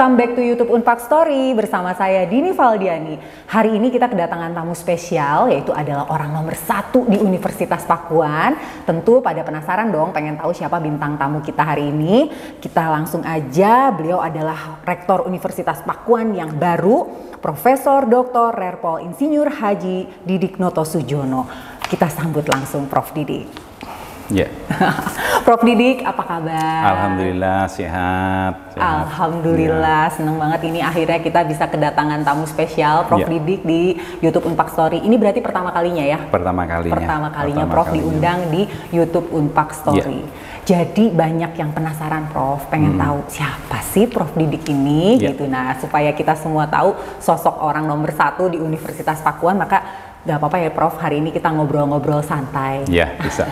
Welcome back to YouTube Unpak Story bersama saya Dini Valdiani. Hari ini kita kedatangan tamu spesial, yaitu adalah orang nomor 1 di Universitas Pakuan. Tentu pada penasaran dong, pengen tahu siapa bintang tamu kita hari ini. Kita langsung aja, beliau adalah Rektor Universitas Pakuan yang baru, Profesor Dr. Rerpol Insinyur Haji Didik Noto Sujono. Kita sambut langsung Prof. Didik. Ya. Prof. Didik, apa kabar? Alhamdulillah sehat. Alhamdulillah, ya. Seneng banget ini akhirnya kita bisa kedatangan tamu spesial Prof. Didik di YouTube Unpak Story. Ini berarti pertama kalinya ya? Pertama kalinya Prof diundang di YouTube Unpak Story. Jadi banyak yang penasaran, Prof, pengen tahu siapa sih Prof. Didik ini gitu. Nah, supaya kita semua tahu sosok orang nomor 1 di Universitas Pakuan, maka gak apa-apa ya Prof, hari ini kita ngobrol-ngobrol santai. Iya, bisa.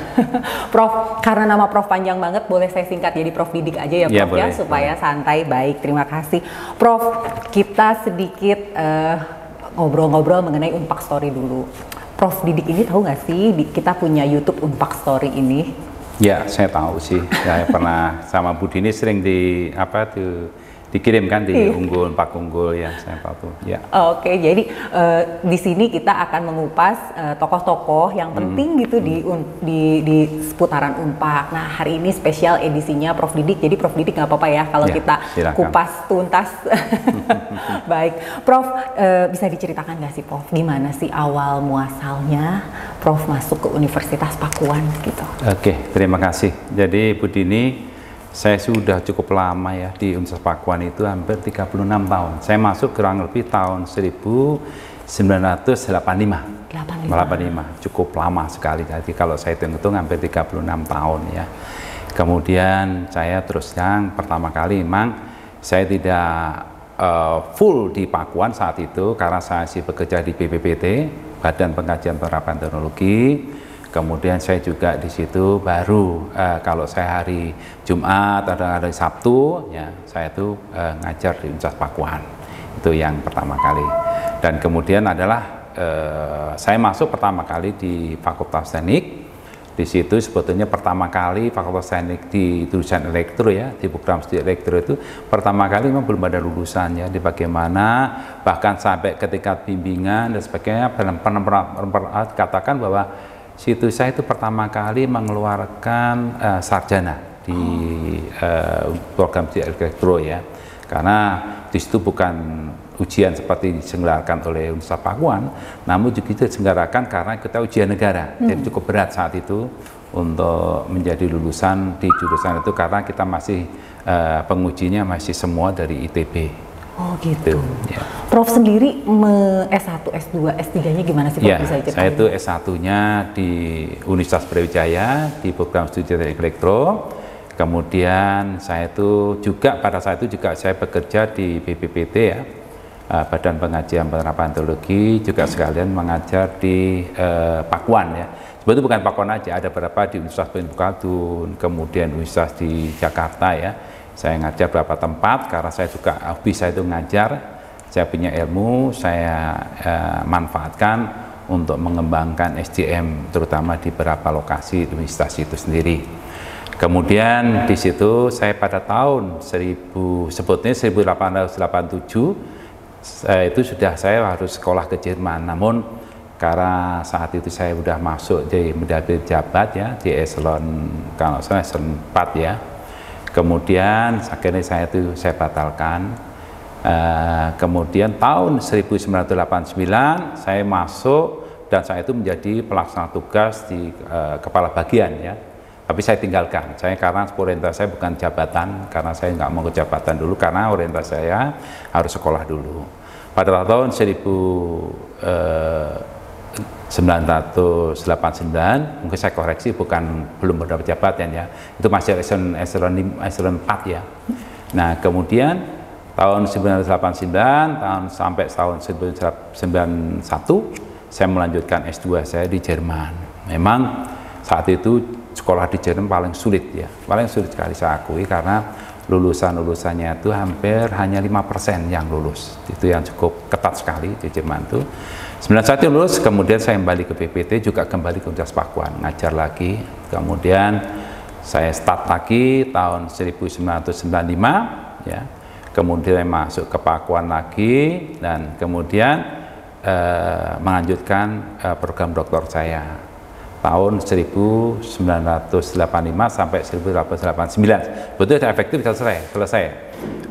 Prof, karena nama Prof panjang banget, boleh saya singkat jadi Prof Didik aja ya Prof ya, supaya santai. Baik, terima kasih. Prof, kita sedikit ngobrol-ngobrol mengenai Unpak Story dulu. Prof Didik ini tahu gak sih kita punya YouTube Unpak Story ini? Ya, saya tahu sih. Saya pernah sama Bu Dini sering dikirimkan di Unggul, Unpak Unggul ya, saya tahu. Ya. Oke, jadi di sini kita akan mengupas tokoh-tokoh yang penting gitu di seputaran Unpak. Nah, hari ini spesial edisinya Prof Didik. Jadi Prof Didik nggak apa-apa ya kalau kita silakan kupas tuntas. Baik, Prof, bisa diceritakan nggak sih Prof, gimana sih awal muasalnya Prof masuk ke Universitas Pakuan gitu? Oke, terima kasih. Jadi Bu Dini, saya sudah cukup lama ya di Universitas Pakuan, itu hampir 36 tahun. Saya masuk kurang lebih tahun 1985. Cukup lama sekali. Jadi kalau saya hitung-hitung hampir 36 tahun ya. Kemudian saya terus yang pertama kali memang saya tidak full di Pakuan saat itu karena saya masih bekerja di BPPT, Badan Pengkajian Penerapan Teknologi. Kemudian saya juga di situ baru kalau saya hari Jumat atau hari Sabtu ya saya itu ngajar di Universitas Pakuan, itu yang pertama kali. Dan kemudian adalah saya masuk pertama kali di Fakultas Teknik. Di situ sebetulnya pertama kali Fakultas Teknik di jurusan elektro ya, di program studi elektro itu pertama kali memang belum ada lulusannya. Di bagaimana bahkan sampai ketika bimbingan dan sebagainya pernah katakan bahwa situ saya itu pertama kali mengeluarkan sarjana di program studi elektro ya, karena di situ bukan ujian seperti diselenggarakan oleh Universitas Pakuan, namun juga diselenggarakan karena kita ujian negara. Jadi cukup berat saat itu untuk menjadi lulusan di jurusan itu karena kita masih pengujinya masih semua dari ITB. Oh gitu. Ya. Prof sendiri S1, S2, S3-nya gimana sih Prof? Bisa diceritain? Saya itu S1-nya di Universitas Brawijaya di program studi elektro. Kemudian saya itu juga pada saat itu juga saya bekerja di BPPT ya, Badan Pengkajian Penerapan Teknologi, juga sekalian mengajar di Pakuan ya. Sebetulnya bukan Pakuan aja, ada beberapa di Universitas Bukadun, kemudian Universitas di Jakarta ya. Saya ngajar beberapa tempat karena saya juga hobi saya itu ngajar. Saya punya ilmu, saya manfaatkan untuk mengembangkan SDM terutama di beberapa lokasi di universitas itu sendiri. Kemudian di situ saya pada tahun 1887 itu sudah saya harus sekolah ke Jerman. Namun karena saat itu saya sudah masuk di menjadi jabat ya di eselon, kalau saya eselon 4 ya. Kemudian akhirnya saya batalkan. Kemudian tahun 1989 saya masuk dan saya itu menjadi pelaksana tugas di kepala bagian ya. Tapi saya tinggalkan, karena orientasi saya bukan jabatan, karena saya nggak mau ke jabatan dulu, karena orientasi saya harus sekolah dulu. Pada tahun 1989, mungkin saya koreksi, belum mendapat jabatan ya, itu masih eselon 4 ya. Nah kemudian tahun 1989 sampai tahun 1991 saya melanjutkan S2 saya di Jerman. Memang saat itu sekolah di Jerman paling sulit ya, paling sulit sekali saya akui karena lulusannya itu hampir hanya 5% yang lulus. Itu yang cukup ketat sekali di Jerman itu. 91 lulus, kemudian saya kembali ke BPT, juga kembali ke Universitas Pakuan, ngajar lagi. Kemudian saya start lagi tahun 1995 ya. kemudian masuk ke Pakuan lagi, dan kemudian melanjutkan program doktor saya tahun 1985 sampai 1989. Betul, efektif selesai.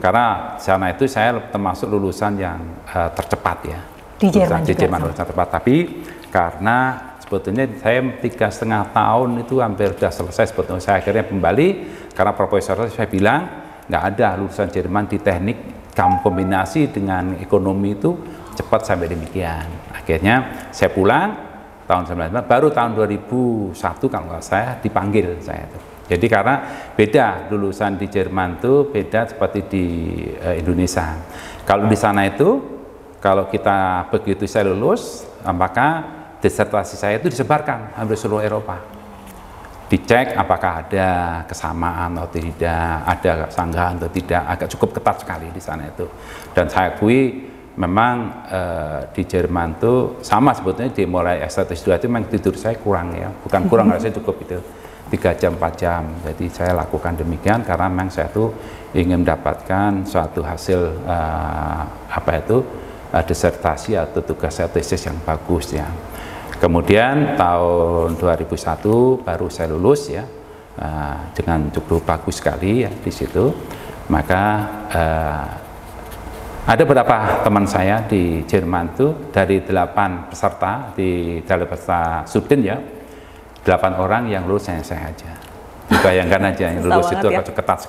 Karena sana itu saya termasuk lulusan yang tercepat ya. Di Jerman lulusan tercepat. Tapi karena sebetulnya saya 3,5 tahun itu hampir sudah selesai sebetulnya. Saya akhirnya kembali karena profesor saya bilang nggak ada lulusan Jerman di teknik kombinasi dengan ekonomi itu cepat sampai demikian. Akhirnya saya pulang tahun 1999, baru tahun 2001 kalau nggak saya dipanggil saya itu. Jadi karena beda lulusan di Jerman itu beda seperti di Indonesia. Kalau di sana itu kalau kita begitu saya lulus, maka disertasi saya itu disebarkan hampir seluruh Eropa. Dicek apakah ada kesamaan atau tidak, ada sanggahan atau tidak, agak cukup ketat sekali di sana itu. Dan saya akui memang di Jerman itu sama sebetulnya dimulai S1 S2 itu memang tidur saya kurang ya, bukan kurang, saya cukup itu 3 jam 4 jam. Jadi saya lakukan demikian karena memang saya tuh ingin mendapatkan suatu hasil disertasi atau tugas tesis yang bagus ya. Kemudian tahun 2001 baru saya lulus ya, dengan cukup bagus sekali ya di situ. Maka ada beberapa teman saya di Jerman itu dari 8 peserta di dalam peserta Sudin ya, 8 orang yang lulus saya aja. Dibayangkan aja yang lulus itu ya? Ketat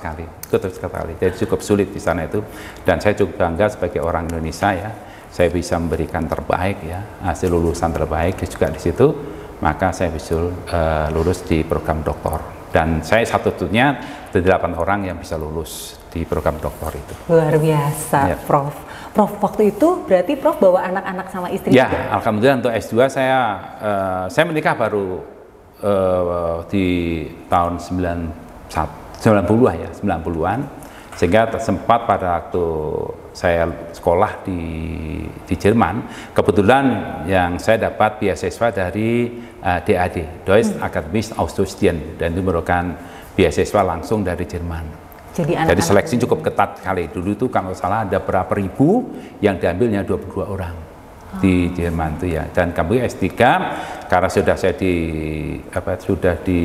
sekali, jadi cukup sulit di sana itu. Dan saya cukup bangga sebagai orang Indonesia ya, saya bisa memberikan terbaik ya, hasil lulusan terbaik juga di situ. Maka saya bisa lulus di program doktor. Dan saya satu-satunya dari 8 orang yang bisa lulus di program doktor itu. Luar biasa, ya. Prof, waktu itu berarti Prof bawa anak-anak sama istri ya, juga? Alhamdulillah untuk S2 saya menikah baru di tahun 90-an, sehingga sempat pada waktu saya sekolah di Jerman, kebetulan yang saya dapat beasiswa dari DAD, Deutsche Akademische Austauschstudien, dan itu merupakan beasiswa langsung dari Jerman. Jadi seleksi cukup ketat sekali. Dulu itu kalau salah ada berapa ribu, yang diambilnya 22 orang di Jerman itu ya. Dan kemudian S3 karena sudah saya di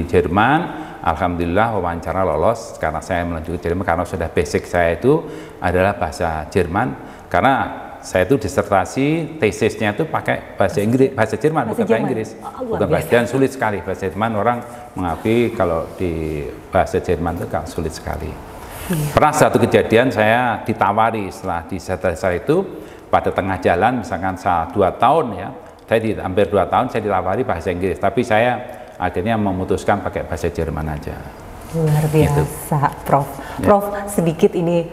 Jerman, alhamdulillah wawancara lolos karena saya melanjutkan Jerman karena sudah basic saya itu adalah bahasa Jerman. Karena saya itu disertasi tesisnya itu pakai bahasa Inggris, bahasa Jerman, bukan bahasa Inggris. Bukan bahasa, dan sulit sekali bahasa Jerman, orang mengakui kalau di bahasa Jerman itu kan sulit sekali. Pernah satu kejadian saya ditawari setelah disertasi itu pada tengah jalan, misalkan 2 tahun ya, hampir 2 tahun saya ditawari bahasa Inggris, tapi saya akhirnya memutuskan pakai bahasa Jerman aja. Luar biasa, Prof. Prof, sedikit ini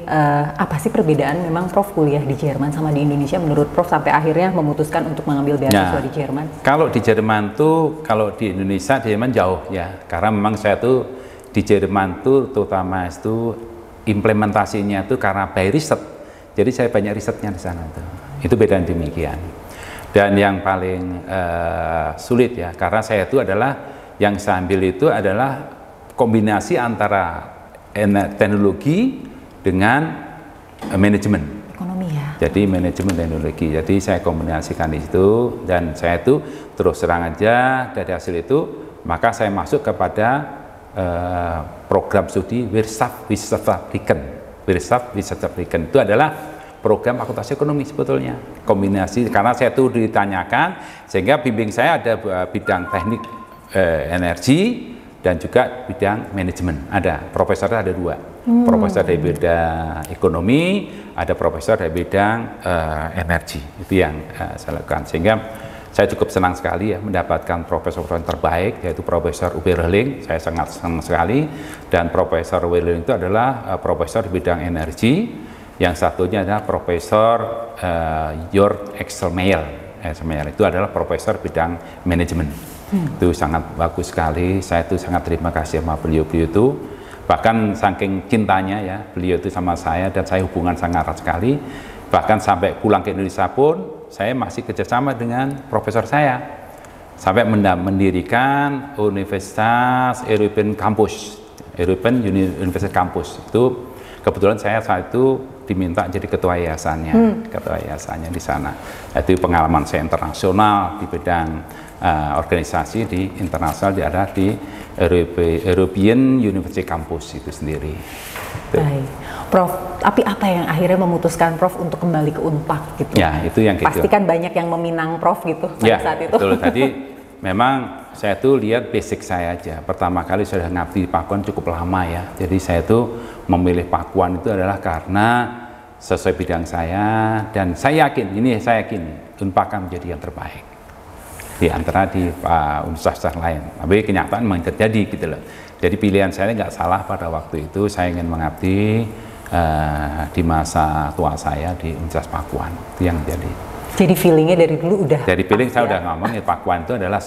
apa sih perbedaan memang Prof kuliah di Jerman sama di Indonesia menurut Prof sampai akhirnya memutuskan untuk mengambil beasiswa di Jerman? Kalau di Jerman tuh, kalau di Indonesia, di Jerman jauh ya, karena memang saya tuh di Jerman tuh terutama itu implementasinya itu karena by riset, jadi saya banyak risetnya di sana tuh. Itu beda demikian. Dan yang paling sulit ya, karena saya itu adalah yang saya ambil itu adalah kombinasi antara teknologi dengan manajemen. Ekonomi ya. Jadi manajemen teknologi. Jadi saya kombinasikan di situ, dan saya itu terus terang aja dari hasil itu, maka saya masuk kepada program studi Wirtschaftswissenschaften. Wirtschaftswissenschaften itu adalah program akuntansi ekonomi sebetulnya, kombinasi. Karena saya itu ditanyakan, sehingga bimbing saya ada bidang teknik energi dan juga bidang manajemen. Ada profesornya ada 2, profesor dari bidang ekonomi, ada profesor dari bidang energi. Itu yang saya lakukan, sehingga saya cukup senang sekali ya mendapatkan profesor yang terbaik, yaitu Profesor Oberling. Saya sangat senang sekali. Dan Profesor Oberling itu adalah profesor di bidang energi. Yang satunya adalah Profesor Jörg Exelmeier. Itu adalah profesor bidang manajemen. Itu sangat bagus sekali. Saya itu sangat terima kasih sama beliau-beliau itu. Bahkan saking cintanya ya beliau itu sama saya, dan saya hubungan sangat erat sekali. Bahkan sampai pulang ke Indonesia pun saya masih kerjasama dengan profesor saya, sampai mendirikan Universitas European Campus, Universitas Campus. Itu Kebetulan saya saat itu diminta jadi ketua yayasannya, di sana. Itu pengalaman saya internasional di bidang organisasi di internasional, ada di European University Campus itu sendiri. Baik, Prof. Tapi apa yang akhirnya memutuskan Prof untuk kembali ke Unpad gitu? Ya, itu yang pasti kan banyak yang meminang Prof gitu pada saat itu. Betul. Tadi memang saya tuh lihat basic saya aja. Pertama kali sudah ngabdi di Pakuan cukup lama ya. Jadi saya tuh memilih Pakuan itu adalah karena sesuai bidang saya, dan saya yakin Unpad akan menjadi yang terbaik di antara di universitas lain. Tapi kenyataan memang terjadi gitu loh. Jadi pilihan saya nggak salah pada waktu itu. Saya ingin mengabdi di masa tua saya di Universitas Pakuan. Itu yang jadi. Jadi feelingnya dari dulu udah. Jadi feeling saya udah ngomong ya, Pakuan itu adalah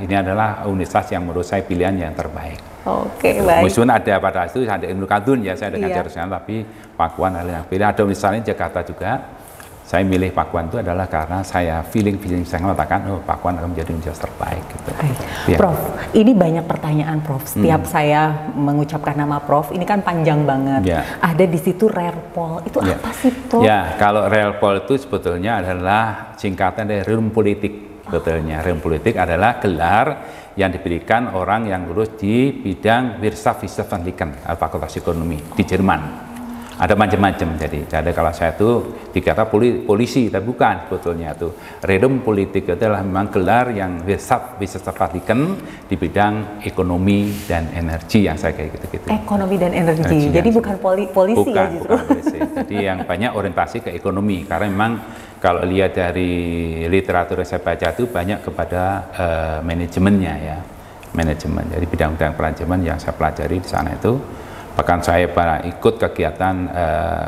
ini adalah universitas yang menurut saya pilihan yang terbaik. Oke, baik. Meskipun ada pada itu ada Ibnu Khaldun ya, saya dengan jurusan, tapi Pakuan adalah yang pilih. Ada universitasnya Jakarta juga. Saya milih Pakuan itu adalah karena saya feeling saya mengatakan Pakuan akan menjadi universitas terbaik gitu. Ya. Prof, ini banyak pertanyaan Prof. Setiap saya mengucapkan nama Prof, ini kan panjang banget. Ya. Ada di situ RELPOL. Itu apa sih Prof? Ya, kalau RELPOL itu sebetulnya adalah singkatan dari Realm Politik. Sebetulnya Realm Politik adalah gelar yang diberikan orang yang lulus di bidang Wirtschaftswissenschaften Fakultas Ekonomi di Jerman. Ada macam-macam, jadi kalau saya itu dikata polisi, tapi bukan sebetulnya itu. Realm Politik itu adalah memang gelar yang Wirtschaftswissenschaften di bidang ekonomi dan energi yang saya kayak gitu-gitu. Ekonomi dan energi, jadi bukan polisi ya justru. Bukan polisi. Jadi yang banyak orientasi ke ekonomi, karena memang kalau lihat dari literatur yang saya baca itu banyak kepada manajemennya ya, manajemen. Jadi bidang-bidang perancaman yang saya pelajari di sana itu. Bahkan saya ikut kegiatan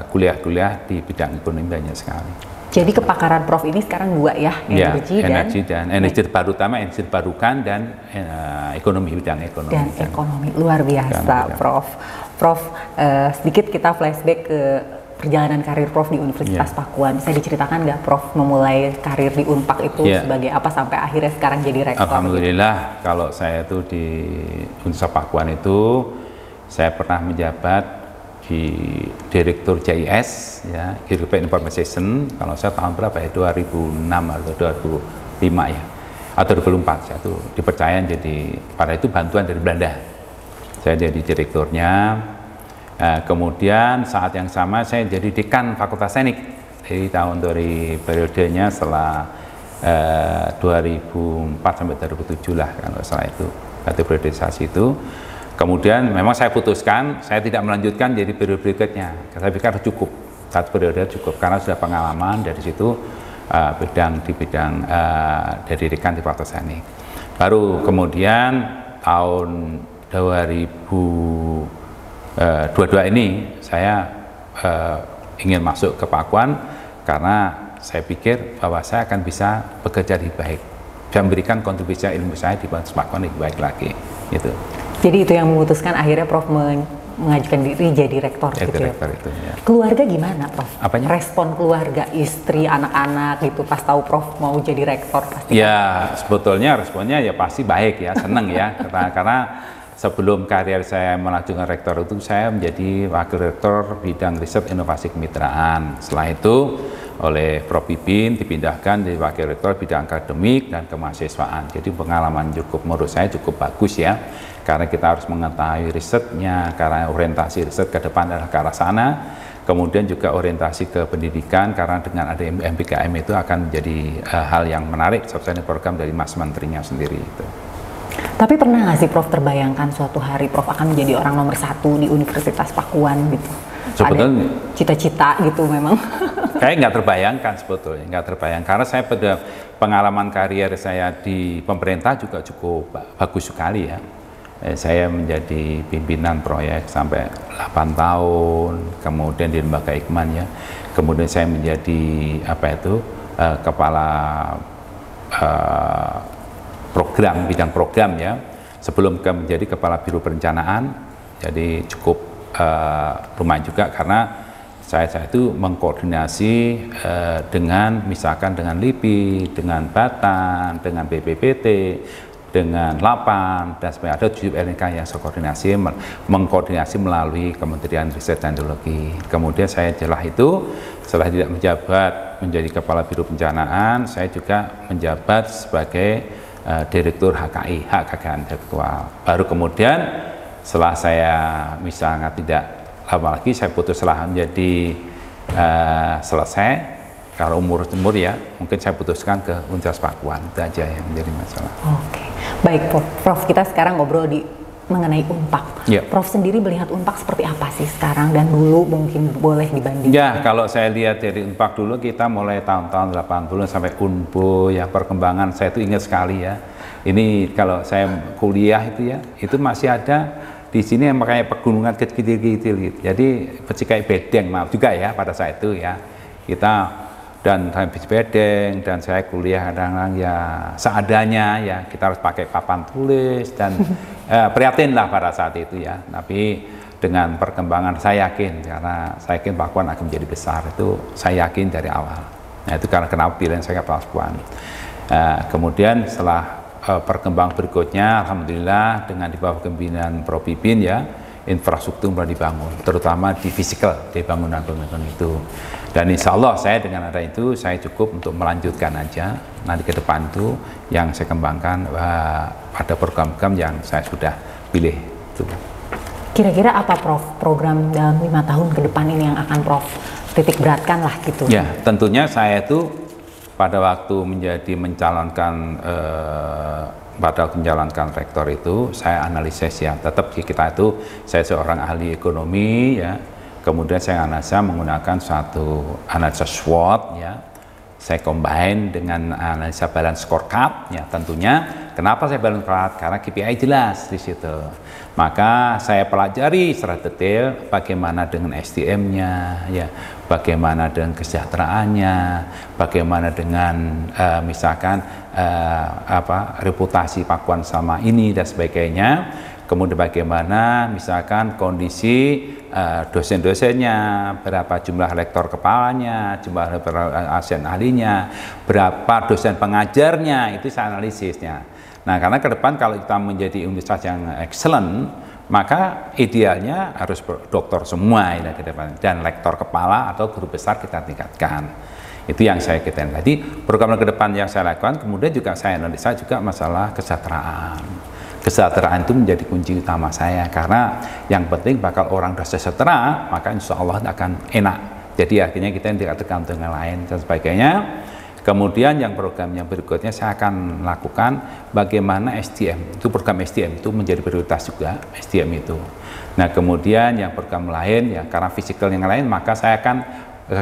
kuliah-kuliah di bidang ekonomi banyak sekali. Jadi kepakaran Prof ini sekarang dua ya, energi dan energi terbarukan dan ekonomi, bidang ekonomi. Dan ekonomi, luar biasa Prof. Prof, sedikit kita flashback ke perjalanan karir Prof di Universitas Pakuan. Saya diceritakan nggak Prof memulai karir di Unpad itu sebagai apa sampai akhirnya sekarang jadi rektor? Alhamdulillah, kalau saya itu di Universitas Pakuan itu saya pernah menjabat di Direktur JIS, ya, European Information, kalau saya tahun berapa ya, 2006 atau 2005 ya, atau 2004, saya tuh dipercaya jadi, pada itu bantuan dari Belanda. Saya jadi direkturnya, kemudian saat yang sama saya jadi dekan Fakultas Teknik, dari tahun dari periodenya setelah 2004 sampai 2007 lah, kalau salah itu, atau periodisasi itu. Kemudian memang saya putuskan, saya tidak melanjutkan jadi periode berikutnya. Saya pikir cukup, satu periode cukup, karena sudah pengalaman dari situ di bidang dari dekan di Fakultas Teknik. Baru kemudian tahun 2022 ini saya ingin masuk ke Pakuan karena saya pikir bahwa saya akan bisa bekerja lebih baik, bisa memberikan kontribusi ilmu saya di Pakuan lebih baik lagi, gitu. Jadi itu yang memutuskan akhirnya Prof mengajukan diri jadi rektor gitu ya. Ya. Keluarga gimana Prof? Apanya? Respon keluarga, istri, anak-anak gitu pas tahu Prof mau jadi rektor pasti. Ya, sebetulnya responnya ya pasti baik ya, seneng ya. Karena sebelum karier saya melanjutkan rektor itu saya menjadi wakil rektor bidang riset inovasi kemitraan. Setelah itu oleh Prof Pipin dipindahkan dari wakil rektor bidang akademik dan kemahasiswaan. Jadi pengalaman menurut saya cukup bagus ya. Karena kita harus mengetahui risetnya, karena orientasi riset ke depan adalah ke arah sana, kemudian juga orientasi ke pendidikan, karena dengan ada MPKM itu akan menjadi hal yang menarik, seperti program dari Mas Menterinya sendiri itu. Tapi pernah nggak sih Prof terbayangkan suatu hari Prof akan menjadi orang nomor 1 di Universitas Pakuan gitu? Sebetulnya cita-cita gitu memang. Kayak nggak terbayangkan sebetulnya, nggak terbayang, karena saya pada pengalaman karier saya di pemerintah juga cukup bagus sekali ya. Saya menjadi pimpinan proyek sampai 8 tahun, kemudian di lembaga Ikman ya, kemudian saya menjadi kepala program, bidang program ya, sebelum menjadi kepala biro perencanaan. Jadi cukup lumayan juga, karena saya itu mengkoordinasi misalkan dengan LIPI, dengan Batan, dengan BPPT, dengan Lapan dan sebagainya. Ada 7 LNK yang saya koordinasi, mengkoordinasi melalui Kementerian Riset dan Teknologi. Kemudian saya setelah itu, setelah tidak menjabat menjadi Kepala Biro Pencanaan, saya juga menjabat sebagai Direktur HKI, Hak Kekayaan Intelektual. Baru kemudian setelah saya misalnya tidak lama lagi, saya putus setelah menjadi selesai. Kalau umur ya, mungkin saya putuskan ke Universitas Pakuan, itu aja yang menjadi masalah. Oke, baik Prof, kita sekarang ngobrol mengenai Unpak. Ya. Prof sendiri melihat Unpak seperti apa sih sekarang dan dulu, mungkin boleh dibandingkan? Ya, kalau saya lihat dari Unpak dulu, kita mulai tahun-tahun 80 sampai Unpo, ya perkembangan saya itu ingat sekali ya. Ini kalau saya kuliah itu ya, itu masih ada di sini yang kayak pegunungan kecil-kecil gitu. Jadi kayak bedeng, maaf juga ya pada saat itu ya. Kita dan habis bedeng, dan saya kuliah kadang-kadang ya seadanya ya, kita harus pakai papan tulis dan prihatin lah pada saat itu ya. Tapi dengan perkembangan saya yakin, karena saya yakin Pakuan akan menjadi besar, itu saya yakin dari awal. Nah itu karena kenapa pilihan saya ke Pakuan. Kemudian setelah perkembangan berikutnya, alhamdulillah dengan di bawah kepemimpinan Prof. Pipin ya, infrastruktur mulai dibangun, terutama di fisikal, di bangunan-bangunan itu. Dan insya Allah saya dengan ada itu, saya cukup untuk melanjutkan aja nanti ke depan itu yang saya kembangkan pada program-program yang saya sudah pilih. Kira-kira apa Prof program dalam 5 tahun ke depan ini yang akan Prof titik beratkan lah gitu? Ya, tentunya saya itu pada waktu menjalankan rektor itu, saya analisis ya, tetap kita itu, saya seorang ahli ekonomi ya, kemudian saya analisa menggunakan suatu analisa SWOT ya, saya combine dengan analisa balance scorecard ya. Tentunya kenapa saya balance scorecard, karena KPI jelas di situ. Maka saya pelajari secara detail bagaimana dengan SDM-nya ya, bagaimana dengan kesejahteraannya, bagaimana dengan misalkan reputasi Pakuan sama ini dan sebagainya. Kemudian bagaimana misalkan kondisi dosen-dosennya, berapa jumlah lektor kepalanya, jumlah asisten ahlinya, berapa dosen pengajarnya, itu saya analisisnya. Nah, karena ke depan kalau kita menjadi universitas yang excellent, maka idealnya harus doktor semua ya, ke depan, dan lektor kepala atau guru besar kita tingkatkan. Itu yang saya katakan. Jadi program ke depan yang saya lakukan, kemudian juga saya analisa juga masalah kesejahteraan. Kesejahteraan itu menjadi kunci utama saya, karena yang penting bakal orang sudah sejahtera, maka insya Allah akan enak. Jadi akhirnya kita tidak tergantung dengan lain dan sebagainya. Kemudian yang program yang berikutnya saya akan lakukan bagaimana SDM, itu program SDM itu menjadi prioritas juga, SDM itu. Nah kemudian yang program lain ya, karena fisikal yang lain, maka saya akan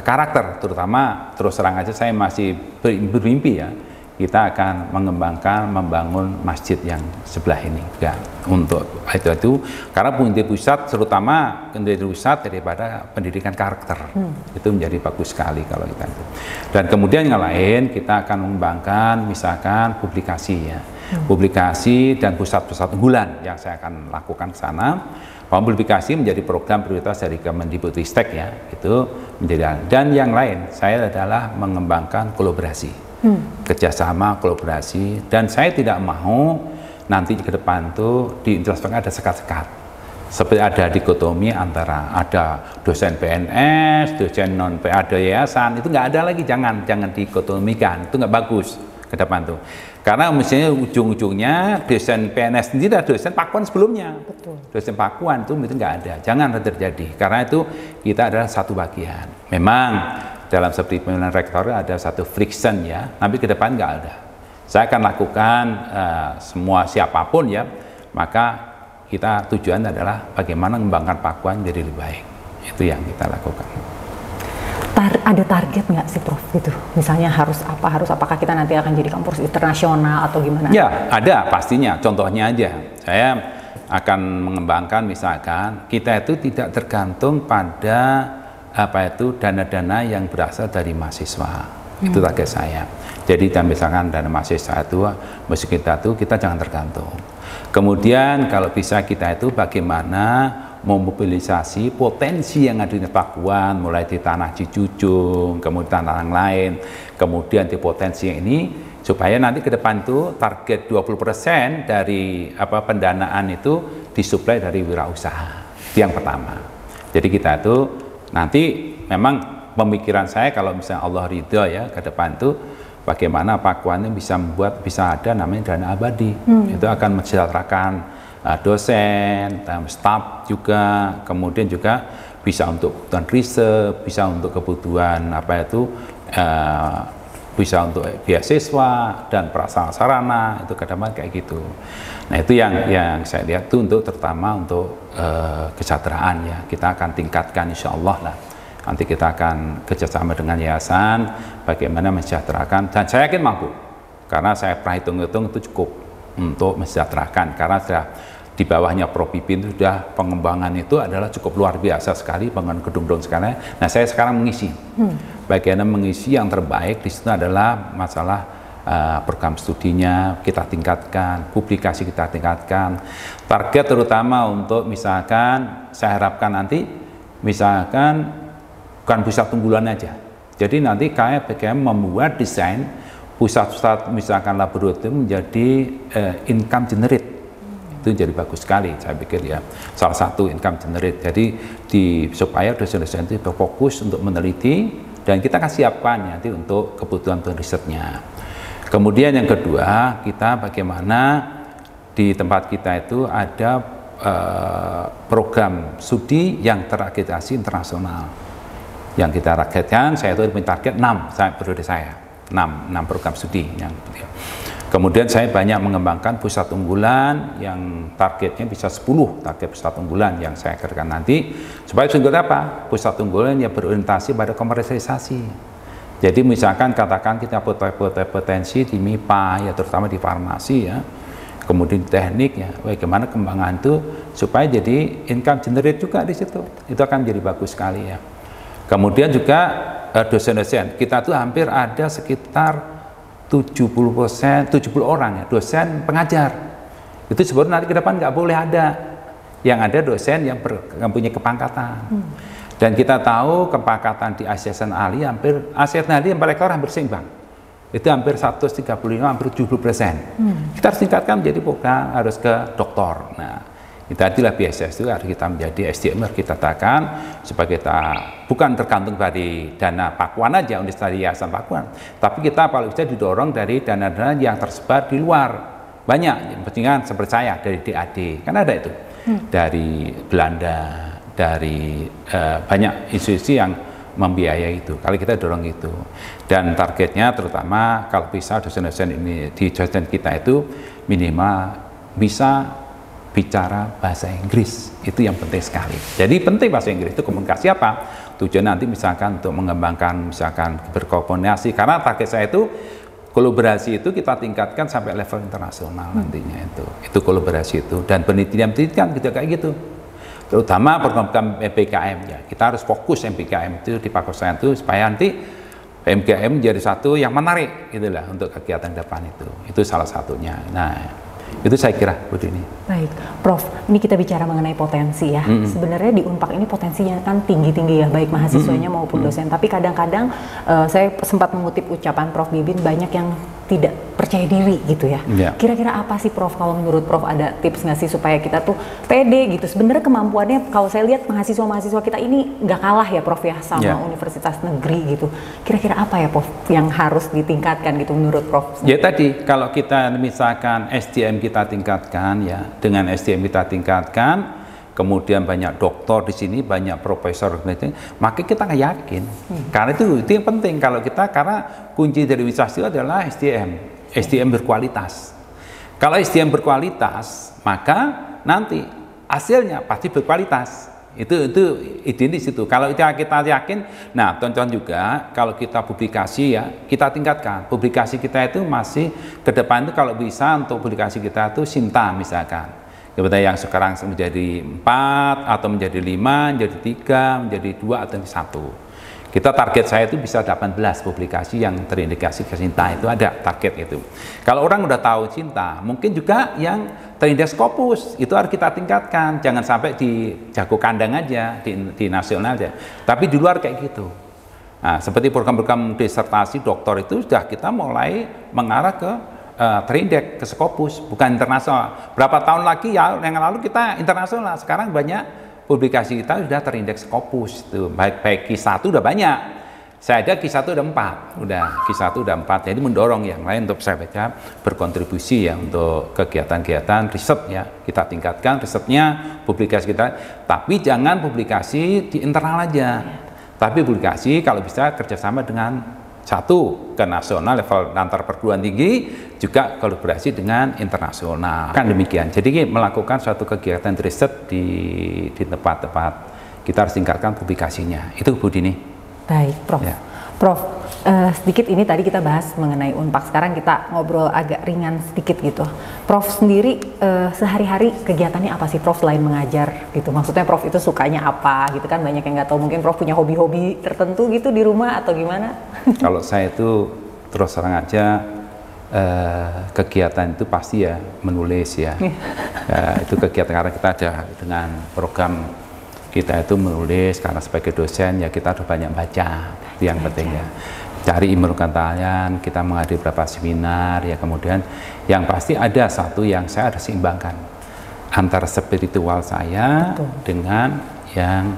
karakter, terutama terus terang aja saya masih bermimpi ya, kita akan mengembangkan, membangun masjid yang sebelah ini ya, untuk itu karena pendidikan pusat, terutama pendidikan pusat daripada pendidikan karakter itu menjadi bagus sekali kalau kita itu. Dan kemudian yang lain kita akan mengembangkan misalkan publikasi ya, publikasi dan pusat-pusat unggulan yang saya akan lakukan ke sana. Publikasi menjadi program prioritas dari Kemendikbudristek ya, itu menjadi. Dan yang lain saya adalah mengembangkan kolaborasi. Kerjasama, kolaborasi, dan saya tidak mau nanti ke depan tuh di Universitas ada sekat-sekat, seperti ada dikotomi antara ada dosen PNS, dosen non ada yayasan, itu nggak ada lagi, jangan dikotomikan, itu nggak bagus ke depan tuh, karena mestinya ujung-ujungnya dosen PNS sendiri ada dosen Pakuan sebelumnya. Betul. Dosen Pakuan itu nggak ada, jangan terjadi, karena itu kita adalah satu bagian. Memang dalam seperti pemilihan rektor ada satu friction ya, tapi ke depan nggak ada. Saya akan lakukan semua siapapun ya, maka kita tujuan adalah bagaimana mengembangkan Pakuan menjadi lebih baik. Itu yang kita lakukan. Ada target nggak sih Prof gitu? Misalnya harus apakah kita nanti akan jadi kampus internasional atau gimana? Ya ada pastinya, contohnya aja. Saya akan mengembangkan misalkan kita itu tidak tergantung pada dana-dana yang berasal dari mahasiswa. Itu target saya. Jadi misalkan dana mahasiswa itu mesti kita jangan tergantung. Kemudian kalau bisa kita itu bagaimana memobilisasi potensi yang ada di Pakuan, mulai di tanah Cicujung, kemudian tanah yang lain, kemudian di potensi ini supaya nanti ke depan itu target 20% dari pendanaan itu disuplai dari wirausaha. Itu yang pertama. Jadi kita itu nanti memang pemikiran saya kalau misalnya Allah ridho ya ke depan itu bagaimana Pakuan ini bisa ada namanya dana abadi. Itu akan mensejahterakan dosen, staf juga, kemudian juga bisa untuk kebutuhan riset, bisa untuk kebutuhan bisa untuk beasiswa dan prasarana, itu kadang-kadang kayak gitu. Nah itu yang saya lihat itu terutama untuk kesejahteraan ya, kita akan tingkatkan insya Allah lah. Nanti kita akan kerjasama dengan yayasan bagaimana mensejahterakan, dan saya yakin mampu karena saya pernah hitung-hitung itu cukup untuk mensejahterakan, karena sudah di bawahnya Prof. Pipin itu sudah pengembangan itu adalah cukup luar biasa sekali, pengembangan gedung-gedung sekali. Nah saya sekarang mengisi, bagaimana mengisi yang terbaik di situ adalah masalah program studinya kita tingkatkan, publikasi kita tingkatkan, target terutama untuk misalkan saya harapkan nanti misalkan bukan pusat unggulan aja, jadi nanti KPKM membuat desain pusat-pusat misalkan laboratorium menjadi income generate. Itu jadi bagus sekali, saya pikir ya, salah satu income generate. Jadi supaya dosen-dosen itu berfokus untuk meneliti dan kita akan siapkan nanti untuk kebutuhan risetnya. Kemudian yang kedua, kita bagaimana di tempat kita itu ada program studi yang terakreditasi internasional. Yang kita targetkan, saya itu punya target 6 periode saya, 6 program studi yang kemudian saya banyak mengembangkan pusat unggulan yang targetnya bisa 10 target pusat unggulan yang saya kerjakan nanti, supaya sungguh apa? Pusat unggulan yang berorientasi pada komersialisasi. Jadi misalkan katakan kita potensi di MIPA ya, terutama di farmasi ya, kemudian teknik ya, bagaimana kembangan itu supaya jadi income generate juga di situ. Itu akan jadi bagus sekali ya. Kemudian juga dosen-dosen kita tuh hampir ada sekitar 70 orang ya, dosen pengajar. Itu sebetulnya nanti ke depan nggak boleh ada yang ada dosen yang punya kepangkatan. Dan kita tahu kepangkatan di ASN ahli yang rektor hampir seimbang. Itu hampir 135, hampir 70%. Kita harus tingkatkan menjadi program harus ke doktor. Nah, itu adalah BSS itu harus kita menjadi SDM, harus kita katakan supaya kita bukan tergantung dari dana Pakuan aja, Universitas Yayasan Pakuan, tapi kita paling bisa didorong dari dana-dana yang tersebar di luar banyak, yang penting seperti saya dari DAD, kan ada itu dari Belanda, dari banyak institusi yang membiayai itu. Kalau kita dorong itu, dan targetnya terutama kalau bisa dosen-dosen ini di dosen kita itu minimal bisa bicara bahasa Inggris, itu yang penting sekali. Jadi penting bahasa Inggris itu komunikasi apa? Tujuan nanti misalkan untuk mengembangkan misalkan berkomunikasi, karena target saya itu kolaborasi itu kita tingkatkan sampai level internasional nantinya itu kolaborasi itu, dan penelitian juga kayak gitu. Terutama program MPKM ya, kita harus fokus MPKM itu di Pakuan itu supaya nanti MPKM menjadi satu yang menarik itulah untuk kegiatan depan itu salah satunya. Nah itu saya kira Bu Dini. Baik, Prof. Ini kita bicara mengenai potensi ya. Sebenarnya di Unpad ini potensinya kan tinggi-tinggi ya, baik mahasiswanya maupun dosen. Tapi kadang-kadang saya sempat mengutip ucapan Prof. Bibin, banyak yang tidak percaya diri gitu ya. Kira-kira apa sih Prof? Kalau menurut Prof ada tips nggak sih supaya kita tuh pede gitu? Sebenarnya kemampuannya kalau saya lihat mahasiswa-mahasiswa kita ini nggak kalah ya Prof ya sama universitas negeri gitu. Kira-kira apa ya Prof yang harus ditingkatkan gitu menurut Prof? Ya tadi kalau kita misalkan SDM kita tingkatkan ya, dengan SDM kita tingkatkan, kemudian banyak doktor di sini, banyak profesor, maka kita nggak yakin. Karena itu yang penting kalau kita, karena kunci dari wisata adalah SDM berkualitas. Kalau SDM berkualitas, maka nanti hasilnya pasti berkualitas. Itu ide di situ. Kalau kita yakin, nah tonton juga kalau kita publikasi ya, kita tingkatkan. Publikasi kita itu masih ke depan itu kalau bisa untuk publikasi kita itu Sinta misalkan. Kemudian yang sekarang menjadi 4 atau menjadi 5, menjadi 3, menjadi 2 atau 1. Kita target saya itu bisa 18 publikasi yang terindikasi ke Sinta, itu ada target itu. Kalau orang udah tahu Sinta, mungkin juga yang terindeks Scopus itu harus kita tingkatkan. Jangan sampai di jago kandang aja, di nasional aja. Tapi di luar kayak gitu. Nah, seperti program-program disertasi doktor itu sudah kita mulai mengarah ke terindeks ke Scopus, bukan internasional. Berapa tahun lagi ya yang lalu kita internasional, sekarang banyak publikasi kita sudah terindeks Scopus itu. Baik Q1 udah banyak. Saya ada Q1 udah 4, Q1 udah 4. Jadi mendorong yang lain untuk saya baca berkontribusi ya untuk kegiatan-kegiatan riset ya. Kita tingkatkan risetnya, publikasi kita, tapi jangan publikasi di internal aja. Tapi publikasi kalau bisa kerjasama dengan satu ke nasional level antar perguruan tinggi, juga kolaborasi dengan internasional. Kan demikian. Jadi melakukan suatu kegiatan riset di tempat-tempat kita harus tingkatkan publikasinya. Itu Bu Dini. Baik, Prof. Ya. Prof, sedikit ini tadi kita bahas mengenai Unpak. Sekarang kita ngobrol agak ringan sedikit gitu. Prof sendiri sehari-hari kegiatannya apa sih Prof selain mengajar gitu? Maksudnya Prof itu sukanya apa gitu kan? Banyak yang nggak tahu, mungkin Prof punya hobi-hobi tertentu gitu di rumah atau gimana? Kalau saya itu terus terang aja kegiatan itu pasti ya menulis ya. Itu kegiatan karena kita ada dengan program kita itu menulis, karena sebagai dosen ya kita harus banyak baca, itu yang penting ya. Cari ilmu pengetahuan, kita menghadiri beberapa seminar ya, kemudian yang pasti ada satu yang saya harus seimbangkan antara spiritual saya dengan yang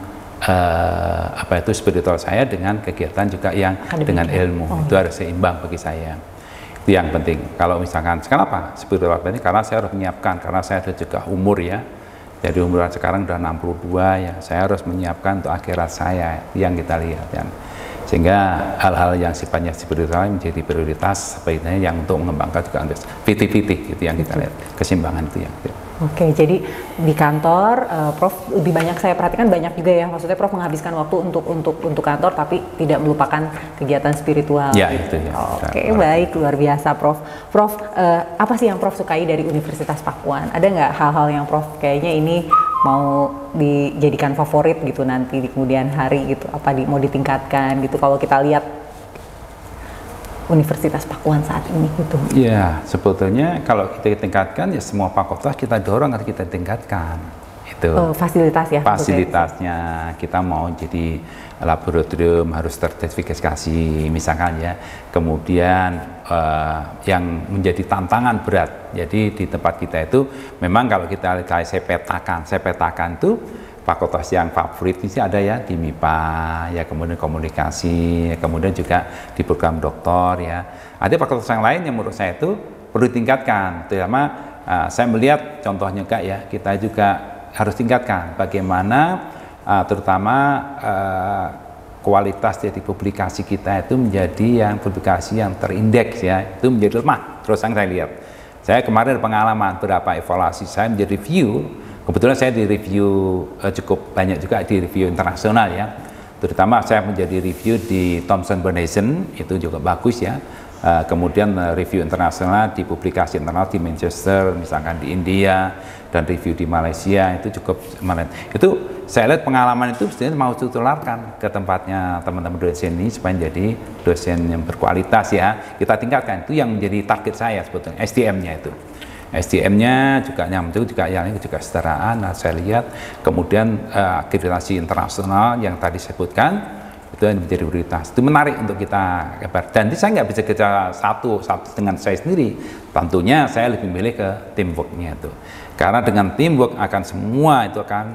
spiritual saya dengan kegiatan juga yang dengan ilmu. Itu harus seimbang bagi saya. Itu yang penting. Kalau misalkan kenapa spiritual penting? Karena saya harus menyiapkan, karena saya ada juga umur ya. Jadi umur sekarang udah 62 ya, saya harus menyiapkan untuk akhirat saya yang kita lihat ya. Sehingga hal-hal yang sifatnya spiritual menjadi prioritas sebaiknya yang untuk mengembangkan juga fiti-fiti itu yang kita lihat, keseimbangan itu ya. Oke, jadi di kantor Prof lebih banyak saya perhatikan banyak juga ya, maksudnya Prof menghabiskan waktu untuk kantor tapi tidak melupakan kegiatan spiritual. Ya, gitu. Itu ya. Oke, baik, luar biasa Prof. Prof, apa sih yang Prof sukai dari Universitas Pakuan? Ada nggak hal-hal yang Prof kayaknya ini mau dijadikan favorit gitu nanti di kemudian hari gitu? Apa mau ditingkatkan gitu kalau kita lihat Universitas Pakuan saat ini gitu? Ya, sebetulnya kalau kita tingkatkan ya semua fakultas kita dorong atau kita tingkatkan. Itu fasilitas ya? Fasilitasnya kita mau jadi laboratorium harus tersertifikasi misalkan ya. Kemudian yang menjadi tantangan berat. Jadi di tempat kita itu memang kalau kita saya petakan itu fakultas yang favorit ini ada ya di MIPA, ya kemudian komunikasi, ya, kemudian juga di program doktor ya. Ada fakultas yang lain yang menurut saya itu perlu ditingkatkan. Terutama saya melihat contohnya Kak ya, kita juga harus tingkatkan bagaimana terutama kualitas dari publikasi kita itu menjadi yang publikasi yang terindeks ya, itu menjadi lemah. Terus yang saya lihat. Saya kemarin ada pengalaman berapa evaluasi saya menjadi review. Kebetulan saya di review cukup banyak juga di review internasional ya, terutama saya menjadi review di Thomson Bernheisen itu juga bagus ya. Kemudian review internasional di publikasi internasional di Manchester misalkan di India, dan review di Malaysia itu cukup itu saya lihat pengalaman itu sebenarnya mau ditularkan ke tempatnya teman-teman dosen ini supaya menjadi dosen yang berkualitas ya, kita tingkatkan. Itu yang menjadi target saya sebetulnya, SDM-nya itu. SDM-nya juga nyambung juga yang ini juga kesetaraan. Nah, saya lihat kemudian akreditasi internasional yang tadi sebutkan itu yang menjadi prioritas. Itu menarik untuk kita kabar. Dan saya nggak bisa kerja satu dengan saya sendiri. Tentunya saya lebih milih ke teamwork-nya itu. Karena dengan teamwork akan semua itu akan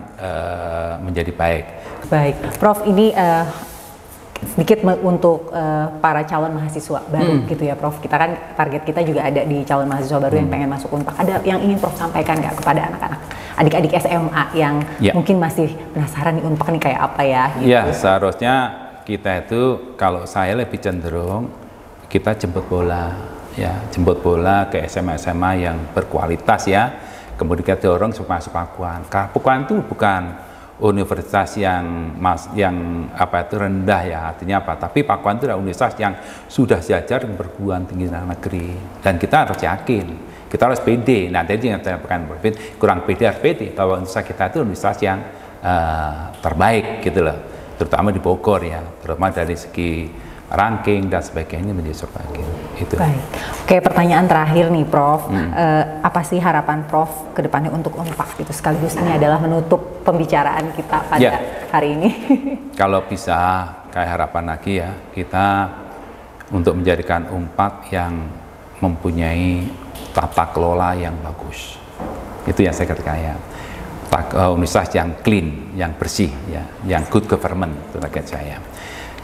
menjadi baik. Baik, Prof, ini sedikit untuk para calon mahasiswa baru gitu ya Prof. Kita kan target kita juga ada di calon mahasiswa baru yang pengen masuk Unpak. Ada yang ingin Prof sampaikan nggak kepada anak-anak, adik-adik SMA yang mungkin masih penasaran nih Unpak nih kayak apa ya? Gitu. Ya, seharusnya kita itu kalau saya lebih cenderung kita jemput bola ya, jemput bola ke SMA-SMA yang berkualitas ya. Kemudian kita dorong supaya masuk Pakuan. Karena Pakuan itu bukan universitas yang rendah ya, artinya apa, tapi Pakuan itu adalah universitas yang sudah sejajar dengan perguruan tinggi negeri, dan kita harus yakin, kita harus pede. Nah, tadi yang saya katakan kurang pede, harus pede bahwa universitas kita itu universitas yang terbaik gitu loh, terutama di Bogor ya, terutama dari segi ranking dan sebagainya menjadi survival. Itu. Baik. Oke, pertanyaan terakhir nih Prof. Apa sih harapan Prof ke depannya untuk Unpad itu, sekaligus ini adalah menutup pembicaraan kita pada hari ini. Kalau bisa kayak harapan lagi ya, kita untuk menjadikan Unpad yang mempunyai tata kelola yang bagus. Itu yang saya katakan ya. Universitas yang clean, yang bersih ya, yang good government, itu target saya.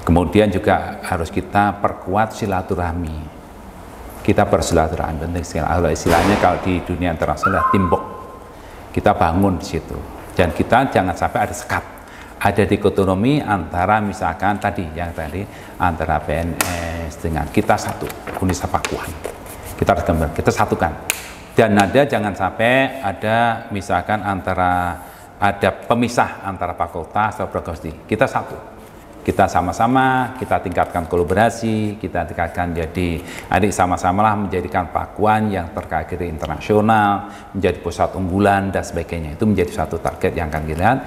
Kemudian juga harus kita perkuat silaturahmi. Kita bersilaturahmi penting sekali. Istilahnya kalau di dunia internasional teamwork. Kita bangun di situ. Dan kita jangan sampai ada sekat. Ada dikotomi antara misalkan tadi antara PNS dengan kita satu, Universitas Pakuan. Kita harus gambar, kita satukan. Dan jangan sampai ada misalkan ada pemisah antara fakultas atau program studi. Kita satu. Kita sama-sama, kita tingkatkan kolaborasi, kita tingkatkan jadi adik sama-sama lah menjadikan Pakuan yang terkategori internasional, menjadi pusat unggulan dan sebagainya. Itu menjadi satu target yang akan kita lihat.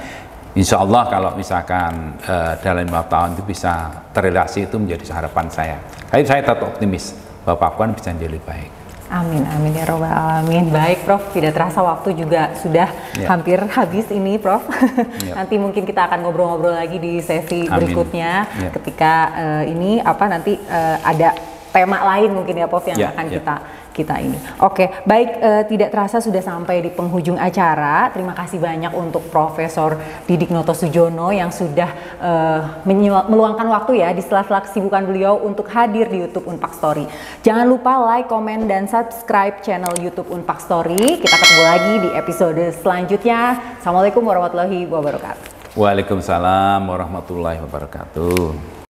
Insya Allah kalau misalkan dalam 5 tahun itu bisa terrealisasi, itu menjadi harapan saya. Tapi saya tetap optimis bahwa Pakuan bisa menjadi lebih baik. Amin, amin ya robbal alamin. Baik Prof, tidak terasa waktu juga sudah hampir habis ini Prof. Nanti mungkin kita akan ngobrol-ngobrol lagi di sesi berikutnya ketika ini nanti ada tema lain mungkin ya Prof yang akan kita ini. Oke, baik, tidak terasa sudah sampai di penghujung acara. Terima kasih banyak untuk Profesor Didik Notosujono yang sudah meluangkan waktu ya di sela-sela kesibukan beliau untuk hadir di YouTube Unpad Story. Jangan lupa like, komen, dan subscribe channel YouTube Unpad Story. Kita ketemu lagi di episode selanjutnya. Assalamualaikum warahmatullahi wabarakatuh. Waalaikumsalam warahmatullahi wabarakatuh.